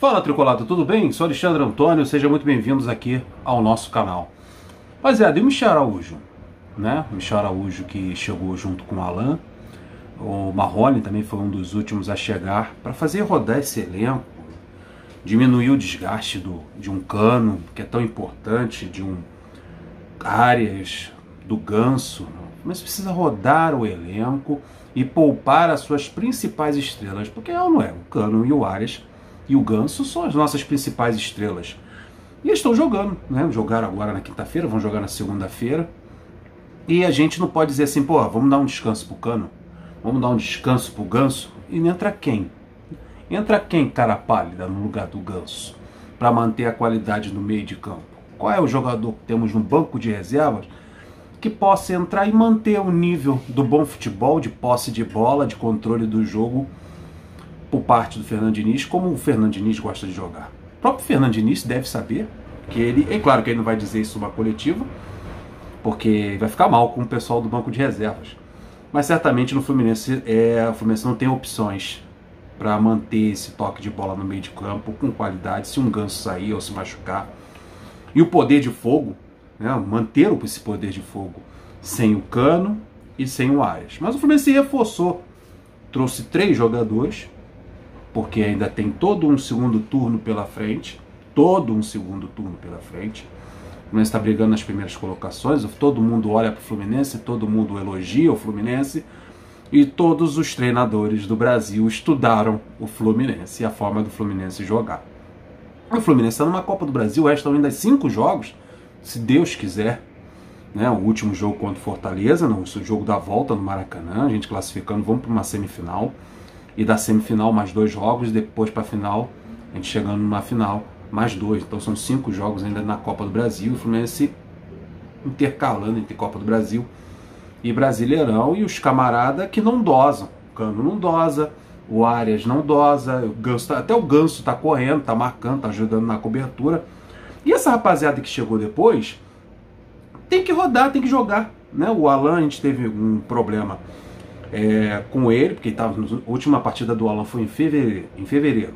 Fala, Tricolado, tudo bem? Sou Alexandre Antônio, sejam muito bem-vindos aqui ao nosso canal. Rapaziada, e o Michel Araújo, né? O Michel Araújo que chegou junto com o Alan, o Marrone também foi um dos últimos a chegar para fazer rodar esse elenco, diminuir o desgaste de um Cano, que é tão importante, de um Arias, do Ganso, mas precisa rodar o elenco e poupar as suas principais estrelas, porque não é, o Cano e o Arias e o Ganso são as nossas principais estrelas. E eles estão jogando, né? Jogaram agora na quinta-feira, vão jogar na segunda-feira. E a gente não pode dizer assim, pô, vamos dar um descanso pro Cano, vamos dar um descanso pro Ganso. E entra quem? Entra quem, cara pálida, no lugar do Ganso, para manter a qualidade no meio de campo? Qual é o jogador que temos no banco de reservas que possa entrar e manter o nível do bom futebol, de posse de bola, de controle do jogo, por parte do Fernando Diniz, como o Fernando Diniz gosta de jogar? O próprio Fernando Diniz deve saber que ele, é claro que ele não vai dizer isso numa coletiva, porque vai ficar mal com o pessoal do banco de reservas, mas certamente no Fluminense, o Fluminense não tem opções para manter esse toque de bola no meio de campo com qualidade, se um Ganso sair ou se machucar. E o poder de fogo, né, manter esse poder de fogo sem o Cano e sem o Arias. Mas o Fluminense se reforçou, trouxe 3 jogadores, porque ainda tem todo um segundo turno pela frente, O Fluminense está brigando nas primeiras colocações, todo mundo olha para o Fluminense, todo mundo elogia o Fluminense, e todos os treinadores do Brasil estudaram o Fluminense e a forma do Fluminense jogar. O Fluminense está numa Copa do Brasil, restam ainda 5 jogos, se Deus quiser, né? O último jogo contra o Fortaleza, no jogo da volta no Maracanã, a gente classificando, vamos para uma semifinal, e da semifinal mais 2 jogos, depois para a final, a gente chegando numa final, mais 2, então são 5 jogos ainda na Copa do Brasil, o Fluminense intercalando entre Copa do Brasil e Brasileirão, e os camaradas que não dosam, o Cano não dosa, o Arias não dosa, o Ganso até o Ganso está correndo, está marcando, está ajudando na cobertura, e essa rapaziada que chegou depois tem que rodar, tem que jogar, né? O Alan, a gente teve um problema com ele, porque a última partida do Alan foi em fevereiro.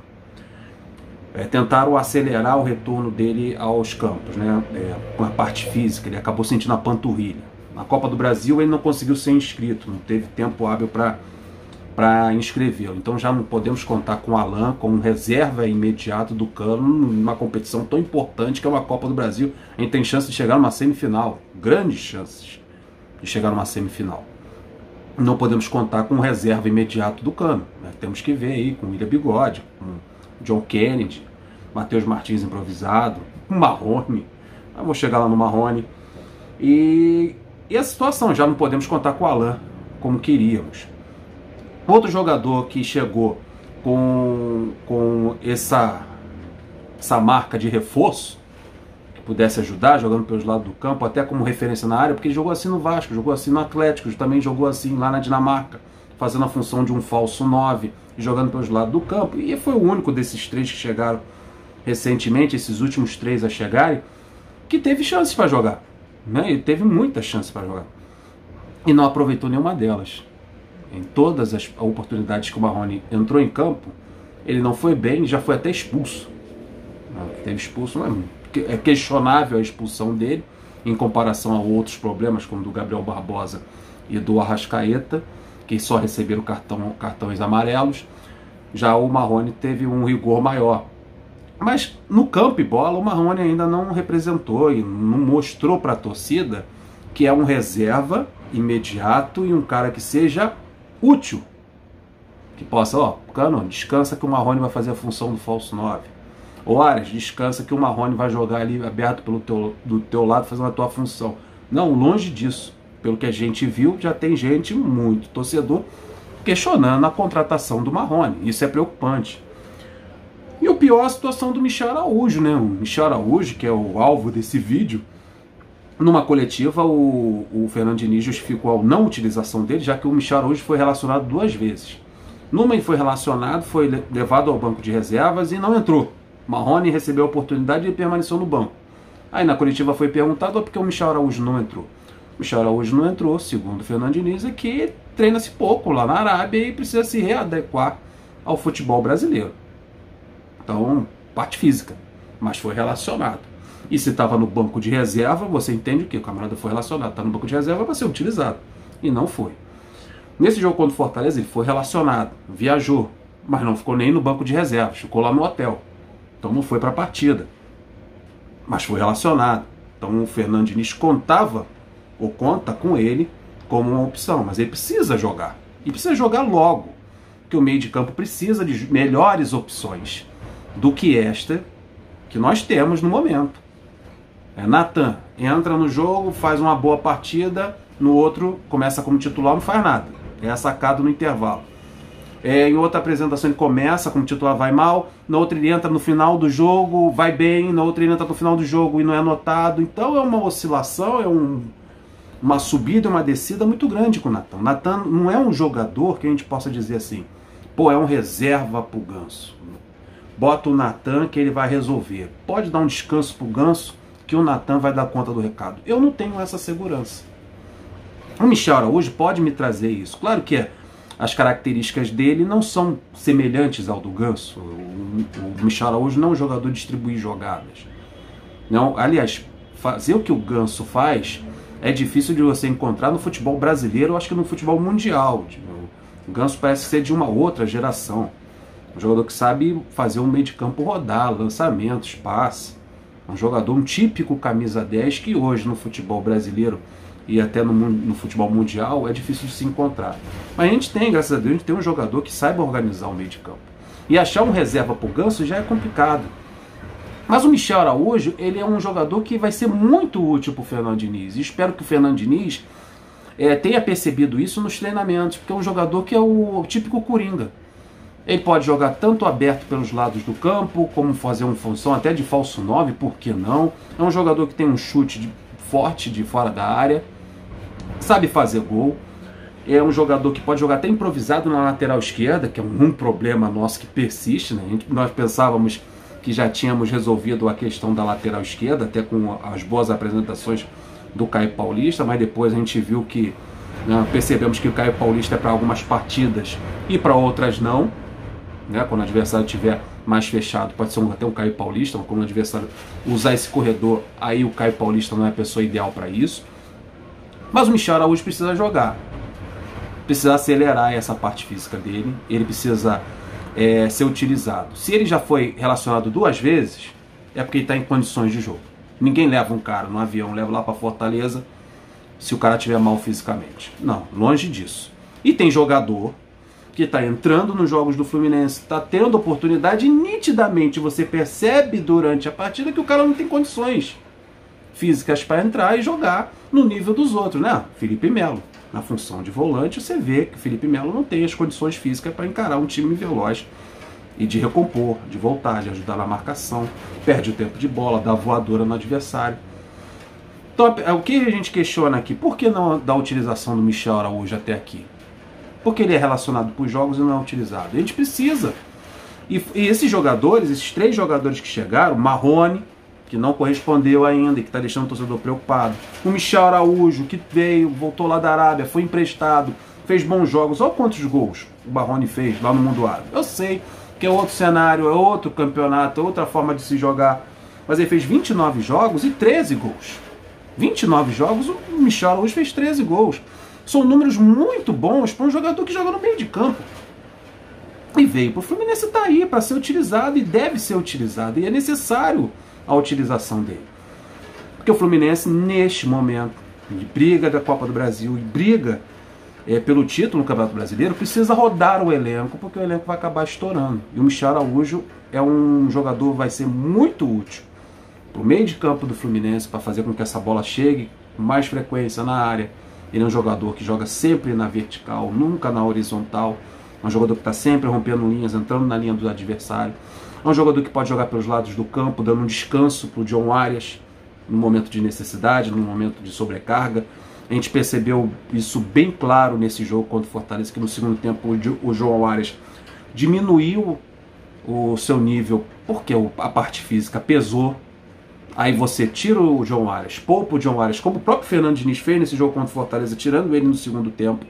Tentaram acelerar o retorno dele aos campos, né? Com a parte física, ele acabou sentindo a panturrilha. Na Copa do Brasil ele não conseguiu ser inscrito, não teve tempo hábil para inscrevê-lo. Então já não podemos contar com o Alan como reserva imediato do Cano numa competição tão importante que é uma Copa do Brasil. A gente tem chance de chegar numa semifinal, grandes chances de chegar numa semifinal. Não podemos contar com reserva imediato do Cano, né? Temos que ver aí com o William Bigode, com o John Kennedy, Matheus Martins improvisado, o Marrone. Eu vou chegar lá no Marrone. E a situação, já não podemos contar com o Alan como queríamos. Outro jogador que chegou com essa marca de reforço, que pudesse ajudar, jogando pelos lados do campo, até como referência na área, porque ele jogou assim no Vasco, jogou assim no Atlético, também jogou assim lá na Dinamarca, fazendo a função de um falso 9, jogando pelos lados do campo, e foi o único desses 3 que chegaram recentemente, esses últimos 3 a chegarem, que teve chances para jogar, né? Ele teve muitas chances para jogar, e não aproveitou nenhuma delas. Em todas as oportunidades que o Marrone entrou em campo, ele não foi bem, já foi até expulso. Teve expulso, é questionável a expulsão dele, em comparação a outros problemas, como do Gabriel Barbosa e do Arrascaeta, que só receberam cartões amarelos. Já o Marrone teve um rigor maior. Mas no campo e bola, o Marrone ainda não representou e não mostrou para a torcida que é um reserva imediato e um cara que seja útil, que possa, Cano, descansa que o Marrone vai fazer a função do falso 9. Ou Arias, descansa que o Marrone vai jogar ali aberto do teu lado, fazendo a tua função. Não, longe disso. Pelo que a gente viu, já tem gente, muito torcedor, questionando a contratação do Marrone. Isso é preocupante. E o pior é a situação do Michel Araújo, né? O Michel Araújo, que é o alvo desse vídeo, numa coletiva, o Fernando Diniz justificou a não utilização dele, já que o Michel Araújo foi relacionado 2 vezes. Numa ele foi relacionado, foi levado ao banco de reservas e não entrou. Marrone recebeu a oportunidade e permaneceu no banco. Aí na coletiva foi perguntado por que o Michel Araújo não entrou. O Michel Araújo não entrou, segundo o Fernando Diniz, é que treina-se pouco lá na Arábia e precisa se readequar ao futebol brasileiro. Então, parte física, mas foi relacionado. E se estava no banco de reserva, você entende que o camarada foi relacionado. Está no banco de reserva para ser utilizado. E não foi. Nesse jogo contra o Fortaleza, ele foi relacionado, viajou, mas não ficou nem no banco de reserva, ficou lá no hotel. Então não foi para a partida. Mas foi relacionado. Então o Fernando Diniz contava, ou conta com ele, como uma opção. Mas ele precisa jogar. E precisa jogar logo. Porque o meio de campo precisa de melhores opções do que esta que nós temos no momento. Natan entra no jogo, faz uma boa partida, no outro começa como titular, não faz nada. É sacado no intervalo. Em outra apresentação ele começa como titular, vai mal, na outra ele entra no final do jogo, vai bem, na outra ele entra no final do jogo e não é anotado. Então é uma oscilação, uma subida e uma descida muito grande com o Natan. Natan não é um jogador que a gente possa dizer assim, pô, é um reserva pro Ganso. Bota o Natan que ele vai resolver. Pode dar um descanso pro Ganso que o Natan vai dar conta do recado. Eu não tenho essa segurança. O Michel Araújo pode me trazer isso. Claro que as características dele não são semelhantes ao do Ganso. O Michel Araújo não é um jogador de distribuir jogadas. Não, aliás, fazer o que o Ganso faz é difícil de você encontrar no futebol brasileiro, eu acho que no futebol mundial. O Ganso parece ser de uma outra geração. Um jogador que sabe fazer um meio de campo rodar, lançamentos, passe. Um jogador, um típico camisa 10 que hoje no futebol brasileiro e até no futebol mundial é difícil de se encontrar. Mas a gente tem, graças a Deus, a gente tem um jogador que saiba organizar o meio de campo. E achar um reserva pro Ganso já é complicado. Mas o Michel Araújo, ele é um jogador que vai ser muito útil pro Fernando Diniz. E espero que o Fernando Diniz tenha percebido isso nos treinamentos, porque é um jogador que é o típico coringa. Ele pode jogar tanto aberto pelos lados do campo, como fazer uma função até de falso 9, por que não? É um jogador que tem um chute forte de fora da área, sabe fazer gol. É um jogador que pode jogar até improvisado na lateral esquerda, que é um problema nosso que persiste, né? Nós pensávamos que já tínhamos resolvido a questão da lateral esquerda, até com as boas apresentações do Caio Paulista, mas depois a gente viu que, percebemos que o Caio Paulista é para algumas partidas e para outras não. Quando o adversário estiver mais fechado, pode ser até um Caio Paulista, mas quando o adversário usar esse corredor, aí o Caio Paulista não é a pessoa ideal para isso. Mas o Michel Araújo precisa jogar, precisa acelerar essa parte física dele, ele precisa ser utilizado. Se ele já foi relacionado 2 vezes, é porque ele está em condições de jogo. Ninguém leva um cara no avião, leva lá para Fortaleza, se o cara estiver mal fisicamente. Não, longe disso. E tem jogador que está entrando nos jogos do Fluminense, está tendo oportunidade e nitidamente você percebe durante a partida que o cara não tem condições físicas para entrar e jogar no nível dos outros, né? Felipe Melo, na função de volante, você vê que o Felipe Melo não tem as condições físicas para encarar um time veloz e de recompor, de voltar, de ajudar na marcação, perde o tempo de bola, dá voadora no adversário. Então, o que a gente questiona aqui? Por que não da utilização do Michel Araújo até aqui? Porque ele é relacionado por jogos e não é utilizado. A gente precisa. E esses jogadores, esses 3 jogadores que chegaram, Marrone, que não correspondeu ainda e que está deixando o torcedor preocupado, o Michel Araújo, que veio, voltou lá da Arábia, foi emprestado, fez bons jogos. Olha quantos gols o Marrone fez lá no mundo árabe. Eu sei que é outro cenário, é outro campeonato, é outra forma de se jogar, mas ele fez 29 jogos e 13 gols. 29 jogos, o Michel Araújo fez 13 gols. São números muito bons para um jogador que joga no meio de campo. E veio para o Fluminense, está aí para ser utilizado e deve ser utilizado. E é necessário a utilização dele. Porque o Fluminense, neste momento, de briga da Copa do Brasil e briga pelo título no Campeonato Brasileiro, precisa rodar o elenco, porque o elenco vai acabar estourando. E o Michel Araújo é um jogador que vai ser muito útil para o meio de campo do Fluminense, para fazer com que essa bola chegue com mais frequência na área. Ele é um jogador que joga sempre na vertical, nunca na horizontal. É um jogador que está sempre rompendo linhas, entrando na linha do adversário. É um jogador que pode jogar pelos lados do campo, dando um descanso para o John Arias no momento de necessidade, no momento de sobrecarga. A gente percebeu isso bem claro nesse jogo contra o Fortaleza, que no segundo tempo o João Arias diminuiu o seu nível, porque a parte física pesou. Aí você tira o João Arias, poupa o João Arias, como o próprio Fernando Diniz fez nesse jogo contra o Fortaleza, tirando ele no segundo tempo.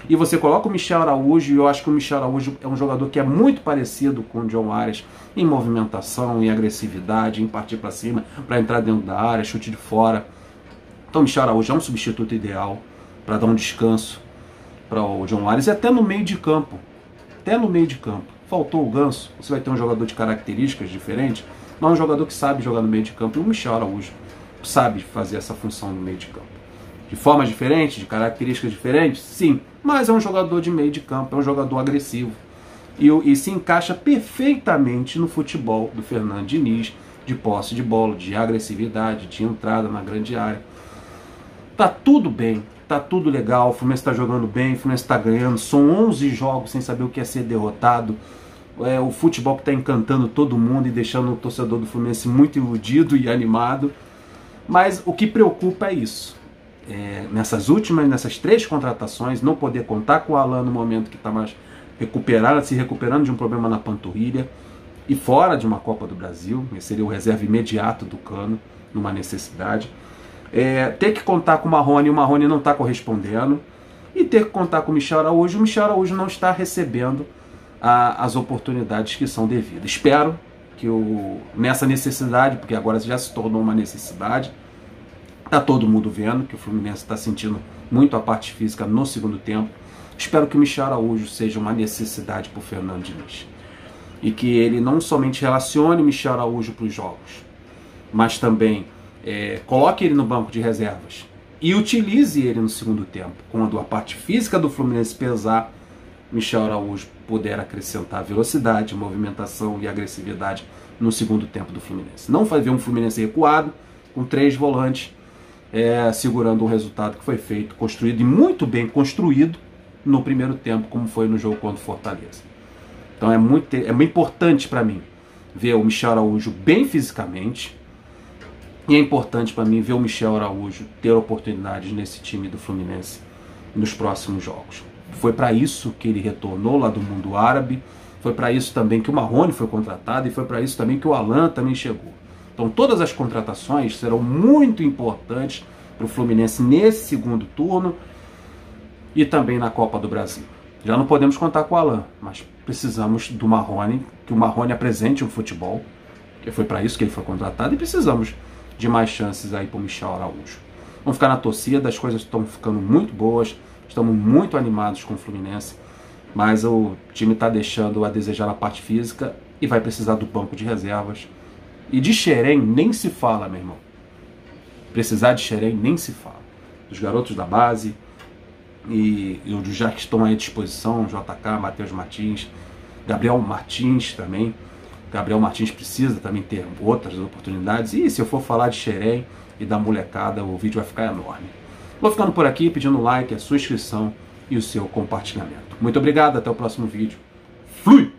E você coloca o Michel Araújo, e eu acho que o Michel Araújo é um jogador que é muito parecido com o John Arias em movimentação, em agressividade, em partir para cima, para entrar dentro da área, chute de fora. Então o Michel Araújo é um substituto ideal para dar um descanso para o John Arias, e até no meio de campo. Até no meio de campo. Faltou o Ganso, você vai ter um jogador de características diferentes, mas um jogador que sabe jogar no meio de campo, e o Michel Araújo sabe fazer essa função no meio de campo. De formas diferentes, de características diferentes, sim, mas é um jogador de meio de campo, é um jogador agressivo. E se encaixa perfeitamente no futebol do Fernando Diniz, de posse de bola, de agressividade, de entrada na grande área. Tá tudo bem, tá tudo legal, o Fluminense está jogando bem, o Fluminense está ganhando, são 11 jogos sem saber o que é ser derrotado. É o futebol que está encantando todo mundo e deixando o torcedor do Fluminense muito iludido e animado. Mas o que preocupa é isso. Nessas 3 contratações, não poder contar com o Alan no momento que está mais se recuperando de um problema na panturrilha e fora de uma Copa do Brasil, esse seria o reserva imediato do Cano, numa necessidade. Ter que contar com o Marrone, e o Marrone não está correspondendo, e ter que contar com o Michel Araújo não está recebendo as oportunidades que são devidas. Espero que nessa necessidade, porque agora já se tornou uma necessidade, está todo mundo vendo que o Fluminense está sentindo muito a parte física no segundo tempo. Espero que o Michel Araújo seja uma necessidade para o Fernando Diniz. E que ele não somente relacione o Michel Araújo para os jogos, mas também coloque ele no banco de reservas e utilize ele no segundo tempo. Quando a parte física do Fluminense pesar, Michel Araújo puder acrescentar velocidade, movimentação e agressividade no segundo tempo do Fluminense. Não vai ver um Fluminense recuado, com 3 volantes, segurando o resultado que foi feito, construído e muito bem construído no primeiro tempo, como foi no jogo contra o Fortaleza. Então é muito importante para mim ver o Michel Araújo bem fisicamente, e é importante para mim ver o Michel Araújo ter oportunidades nesse time do Fluminense nos próximos jogos. Foi para isso que ele retornou lá do mundo árabe, foi para isso também que o Marrone foi contratado, e foi para isso também que o Alan também chegou. Então todas as contratações serão muito importantes para o Fluminense nesse segundo turno e também na Copa do Brasil. Já não podemos contar com o Alan, mas precisamos do Marrone, que o Marrone apresente um futebol, que foi para isso que ele foi contratado, e precisamos de mais chances aí para o Michel Araújo. Vamos ficar na torcida, as coisas estão ficando muito boas, estamos muito animados com o Fluminense, mas o time está deixando a desejar na parte física e vai precisar do banco de reservas. E de Xerém nem se fala, meu irmão. Precisar de Xerém nem se fala. Dos garotos da base e os já que estão aí à disposição, JK, Matheus Martins, Gabriel Martins também. Gabriel Martins precisa também ter outras oportunidades. E se eu for falar de Xerém e da molecada, o vídeo vai ficar enorme. Vou ficando por aqui, pedindo like, a sua inscrição e o seu compartilhamento. Muito obrigado, até o próximo vídeo. Flui!